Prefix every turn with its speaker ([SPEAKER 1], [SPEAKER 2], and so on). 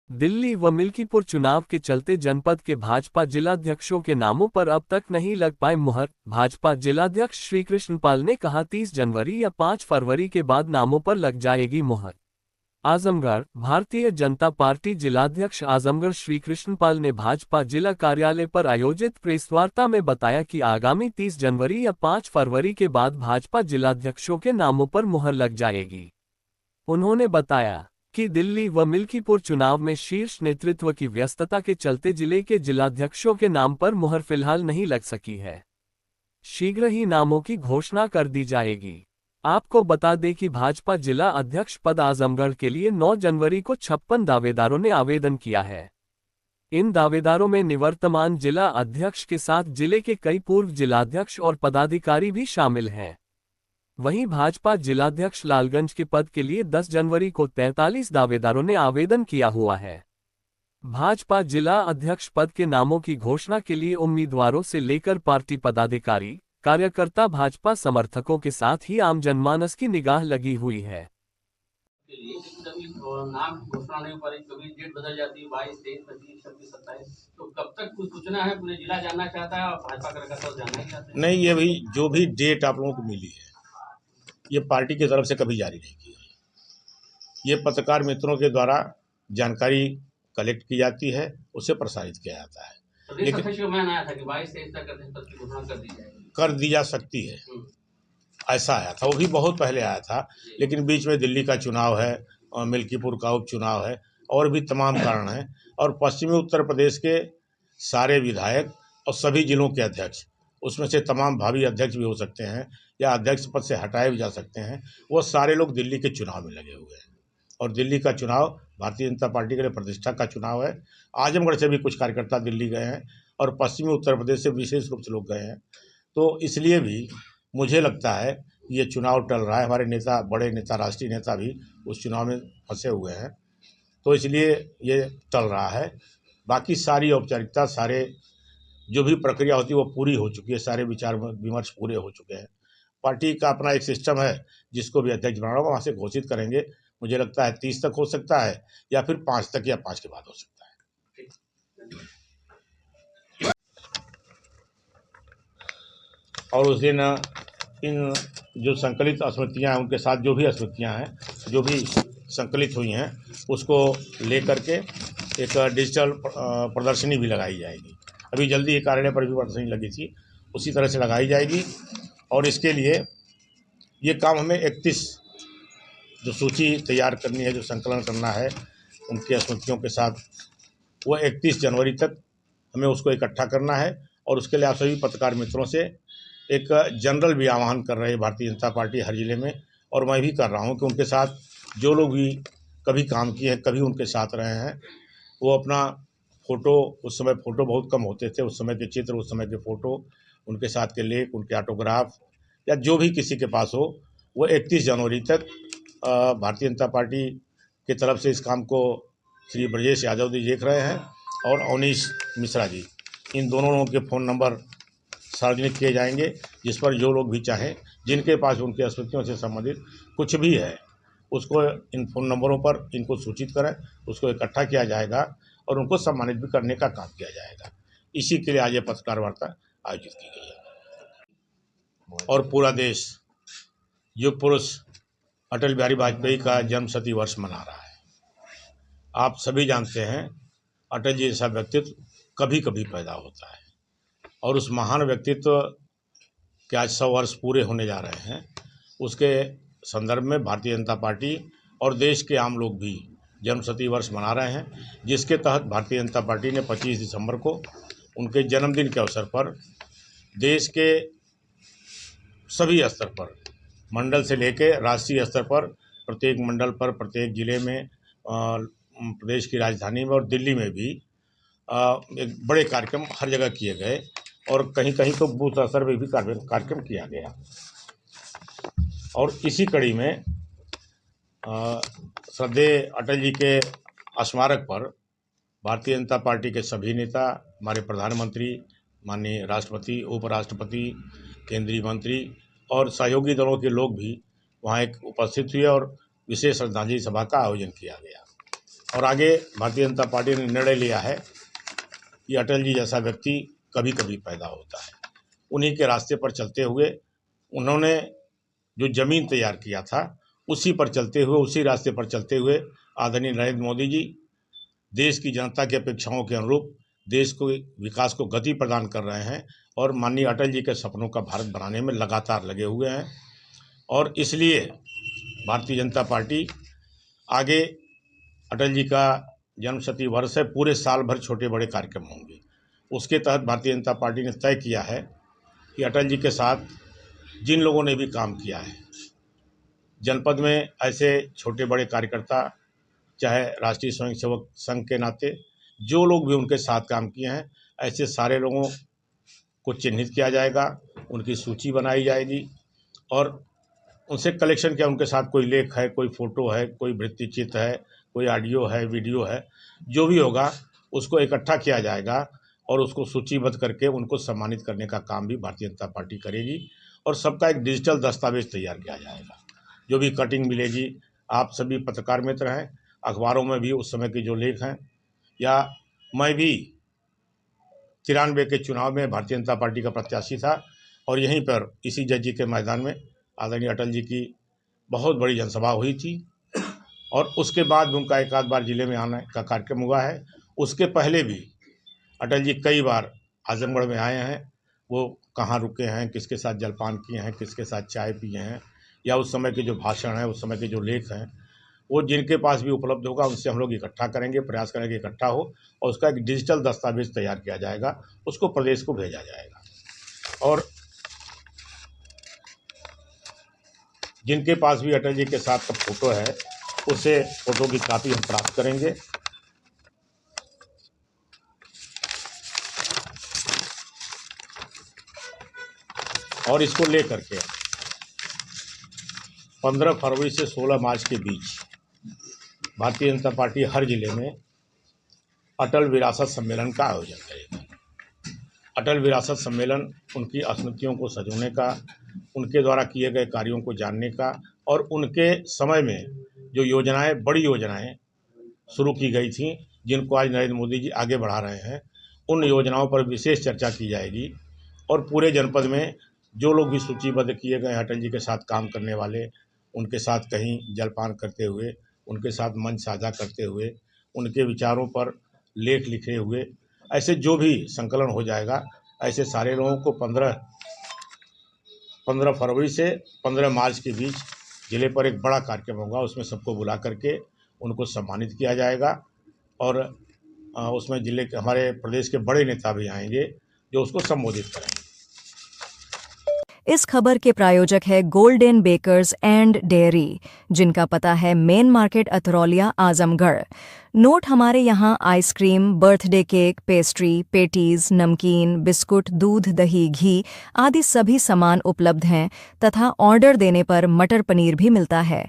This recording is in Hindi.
[SPEAKER 1] दिल्ली व मिल्कीपुर चुनाव के चलते जनपद के भाजपा जिलाध्यक्षों के नामों पर अब तक नहीं लग पाए मुहर। भाजपा जिलाध्यक्ष श्री कृष्णपाल ने कहा 30 जनवरी या 5 फरवरी के बाद नामों पर लग जाएगी मुहर। आजमगढ़। भारतीय जनता पार्टी जिलाध्यक्ष आजमगढ़ श्री कृष्णपाल ने भाजपा जिला कार्यालय पर आयोजित प्रेस वार्ता में बताया कि आगामी 30 जनवरी या 5 फरवरी के बाद भाजपा जिलाध्यक्षों के नामों पर मुहर लग जाएगी। उन्होंने बताया कि दिल्ली व मिल्कीपुर चुनाव में शीर्ष नेतृत्व की व्यस्तता के चलते जिले के जिलाध्यक्षों के नाम पर मुहर फिलहाल नहीं लग सकी है। शीघ्र ही नामों की घोषणा कर दी जाएगी। आपको बता दें कि भाजपा जिला अध्यक्ष पद आजमगढ़ के लिए 9 जनवरी को 56 दावेदारों ने आवेदन किया है। इन दावेदारों में निवर्तमान जिला अध्यक्ष के साथ जिले के कई पूर्व जिलाध्यक्ष और पदाधिकारी भी शामिल हैं। वहीं भाजपा जिलाध्यक्ष लालगंज के पद के लिए 10 जनवरी को 43 दावेदारों ने आवेदन किया हुआ है। भाजपा जिला अध्यक्ष पद के नामों की घोषणा के लिए उम्मीदवारों से लेकर पार्टी पदाधिकारी, कार्यकर्ता, भाजपा समर्थकों के साथ ही आम जनमानस की निगाह लगी हुई है।
[SPEAKER 2] नाम घोषणा नहीं हो पा रही, कभी डेट बदल जाती है 22, 23, 25, 26, 27, तो कब तक कुछ सूचना है? पूरे जिला जानना चाहता है और भाजपा कार्यकर्ता जानना ही चाहते हैं।
[SPEAKER 3] नहीं, ये भी जो भी डेट आप लोगों को मिली है ये पार्टी की तरफ से कभी जारी नहीं की है। ये पत्रकार मित्रों के द्वारा जानकारी कलेक्ट की जाती है, उसे प्रसारित किया जाता है।
[SPEAKER 2] लेकिन आया था कि 22, 23 तक घोषणा कर दी जाएगी,
[SPEAKER 3] कर दी जा सकती है, ऐसा आया था। वो भी बहुत पहले आया था, लेकिन बीच में दिल्ली का चुनाव है और मिल्कीपुर का उपचुनाव है और भी तमाम कारण हैं। और पश्चिमी उत्तर प्रदेश के सारे विधायक और सभी जिलों के अध्यक्ष, उसमें से तमाम भावी अध्यक्ष भी हो सकते हैं या अध्यक्ष पद से हटाए भी जा सकते हैं, वो सारे लोग दिल्ली के चुनाव में लगे हुए हैं। और दिल्ली का चुनाव भारतीय जनता पार्टी के लिए प्रतिष्ठा का चुनाव है। आजमगढ़ से भी कुछ कार्यकर्ता दिल्ली गए हैं और पश्चिमी उत्तर प्रदेश से विशेष रूप से लोग गए हैं। तो इसलिए भी मुझे लगता है ये चुनाव टल रहा है। हमारे नेता, बड़े नेता, राष्ट्रीय नेता भी उस चुनाव में फंसे हुए हैं, तो इसलिए ये टल रहा है। बाकी सारी औपचारिकता, सारे जो भी प्रक्रिया होती है वो पूरी हो चुकी है, सारे विचार विमर्श पूरे हो चुके हैं। पार्टी का अपना एक सिस्टम है, जिसको भी अध्यक्ष बनाना होगा वहाँ से घोषित करेंगे। मुझे लगता है 30 तक हो सकता है या फिर 5 तक या 5 के बाद हो सकता है। और उस दिन इन जो संकलित स्मृतियाँ हैं, उनके साथ जो भी स्मृतियाँ हैं, जो भी संकलित हुई हैं, उसको लेकर के एक डिजिटल प्रदर्शनी भी लगाई जाएगी। अभी जल्दी ही कार्यालय पर भी प्रदर्शनी लगी थी, उसी तरह से लगाई जाएगी। और इसके लिए ये काम हमें 31 जो सूची तैयार करनी है, जो संकलन करना है उनके स्मृतियों के साथ, वो 31 जनवरी तक हमें उसको इकट्ठा करना है। और उसके लिए आप सभी पत्रकार मित्रों से एक जनरल भी आह्वान कर रहे हैं भारतीय जनता पार्टी हर जिले में, और मैं भी कर रहा हूँ कि उनके साथ जो लोग भी कभी काम किए हैं, कभी उनके साथ रहे हैं, वो अपना फ़ोटो, उस समय फ़ोटो बहुत कम होते थे, उस समय के चित्र, उस समय के फ़ोटो, उनके साथ के लेख, उनके ऑटोग्राफ या जो भी किसी के पास हो, वो 31 जनवरी तक भारतीय जनता पार्टी की तरफ से इस काम को श्री ब्रजेश यादव जी देख रहे हैं और अवनीश मिश्रा जी, इन दोनों लोगों के फ़ोन नंबर सार्वजनिक किए जाएंगे, जिस पर जो लोग भी चाहें, जिनके पास उनके स्मृतियों से संबंधित कुछ भी है, उसको इन फ़ोन नंबरों पर इनको सूचित करें, उसको इकट्ठा किया जाएगा और उनको सम्मानित भी करने का काम किया जाएगा। इसी के लिए आज ये पत्रकार वार्ता आयोजित की गई है। और पूरा देश युग पुरुष अटल बिहारी वाजपेयी का जन्मशती वर्ष मना रहा है। आप सभी जानते हैं अटल जी जैसा व्यक्तित्व कभी कभी पैदा होता है, और उस महान व्यक्तित्व के आज 100 वर्ष पूरे होने जा रहे हैं। उसके संदर्भ में भारतीय जनता पार्टी और देश के आम लोग भी जन्मशती वर्ष मना रहे हैं, जिसके तहत भारतीय जनता पार्टी ने 25 दिसंबर को उनके जन्मदिन के अवसर पर देश के सभी स्तर पर, मंडल से लेकर राष्ट्रीय स्तर पर, प्रत्येक मंडल पर, प्रत्येक जिले में, प्रदेश की राजधानी में और दिल्ली में भी एक बड़े कार्यक्रम हर जगह किए गए, और कहीं कहीं तो बूथ स्तर पर भी कार्यक्रम किया गया। और इसी कड़ी में श्रद्धेय अटल जी के स्मारक पर भारतीय जनता पार्टी के सभी नेता, हमारे प्रधानमंत्री, माननीय राष्ट्रपति, उपराष्ट्रपति, केंद्रीय मंत्री और सहयोगी दलों के लोग भी वहाँ एक उपस्थित हुए और विशेष श्रद्धांजलि सभा का आयोजन किया गया। और आगे भारतीय जनता पार्टी ने निर्णय लिया है कि अटल जी जैसा व्यक्ति कभी कभी पैदा होता है। उन्हीं के रास्ते पर चलते हुए उन्होंने जो ज़मीन तैयार किया था उसी पर चलते हुए, उसी रास्ते पर चलते हुए आदरणीय नरेंद्र मोदी जी देश की जनता की अपेक्षाओं के अनुरूप देश को विकास को गति प्रदान कर रहे हैं और माननीय अटल जी के सपनों का भारत बनाने में लगातार लगे हुए हैं। और इसलिए भारतीय जनता पार्टी आगे अटल जी का जन्मशती वर्ष है, पूरे साल भर छोटे बड़े कार्यक्रम होंगे। उसके तहत भारतीय जनता पार्टी ने तय किया है कि अटल जी के साथ जिन लोगों ने भी काम किया है जनपद में, ऐसे छोटे बड़े कार्यकर्ता, चाहे राष्ट्रीय स्वयंसेवक संघ के नाते जो लोग भी उनके साथ काम किए हैं, ऐसे सारे लोगों को चिन्हित किया जाएगा, उनकी सूची बनाई जाएगी और उनसे कलेक्शन किया, उनके साथ कोई लेख है, कोई फ़ोटो है, कोई वृत्ति चित्र है, कोई ऑडियो है, वीडियो है, जो भी होगा उसको इकट्ठा किया जाएगा और उसको सूचीबद्ध करके उनको सम्मानित करने का काम भी भारतीय जनता पार्टी करेगी। और सबका एक डिजिटल दस्तावेज तैयार किया जाएगा। जो भी कटिंग मिलेगी, आप सभी पत्रकार मित्र हैं, अखबारों में भी उस समय के जो लेख हैं, या मैं भी 93 के चुनाव में भारतीय जनता पार्टी का प्रत्याशी था और यहीं पर इसी जज्जी के मैदान में आदरणीय अटल जी की बहुत बड़ी जनसभा हुई थी और उसके बाद भी उनका एक आध बार जिले में आने का कार्यक्रम हुआ है। उसके पहले भी अटल जी कई बार आजमगढ़ में आए हैं, वो कहाँ रुके हैं, किसके साथ जलपान किए हैं, किसके साथ चाय पिए हैं, या उस समय के जो भाषण हैं, उस समय के जो लेख हैं, वो जिनके पास भी उपलब्ध होगा उनसे हम लोग इकट्ठा करेंगे, प्रयास करेंगे इकट्ठा हो और उसका एक डिजिटल दस्तावेज तैयार किया जाएगा, उसको प्रदेश को भेजा जाएगा। और जिनके पास भी अटल जी के साथ का फोटो है, उसे फोटो की कापी हम प्राप्त करेंगे और इसको लेकर के 15 फरवरी से 16 मार्च के बीच भारतीय जनता पार्टी हर जिले में अटल विरासत सम्मेलन का आयोजन करेगी। अटल विरासत सम्मेलन उनकी स्मृतियों को सजोने का, उनके द्वारा किए गए कार्यों को जानने का और उनके समय में जो योजनाएं, बड़ी योजनाएं शुरू की गई थी, जिनको आज नरेंद्र मोदी जी आगे बढ़ा रहे हैं, उन योजनाओं पर विशेष चर्चा की जाएगी। और पूरे जनपद में जो लोग भी सूचीबद्ध किए गए अटल जी के साथ काम करने वाले, उनके साथ कहीं जलपान करते हुए, उनके साथ मंच साझा करते हुए, उनके विचारों पर लेख लिखे हुए, ऐसे जो भी संकलन हो जाएगा, ऐसे सारे लोगों को 15 फरवरी से 15 मार्च के बीच जिले पर एक बड़ा कार्यक्रम होगा। उसमें सबको बुला करके उनको सम्मानित किया जाएगा और उसमें जिले के, हमारे प्रदेश के बड़े नेता भी आएंगे जो उसको संबोधित करेंगे।
[SPEAKER 4] इस खबर के प्रायोजक है गोल्डन बेकर्स एंड डेयरी, जिनका पता है main market Atraulia Azamgarh. Note हमारे यहाँ ice cream, birthday cake, pastry, patties, नमकीन, बिस्कुट, दूध, दही, घी आदि सभी सामान उपलब्ध हैं तथा ऑर्डर देने पर मटर पनीर भी मिलता है।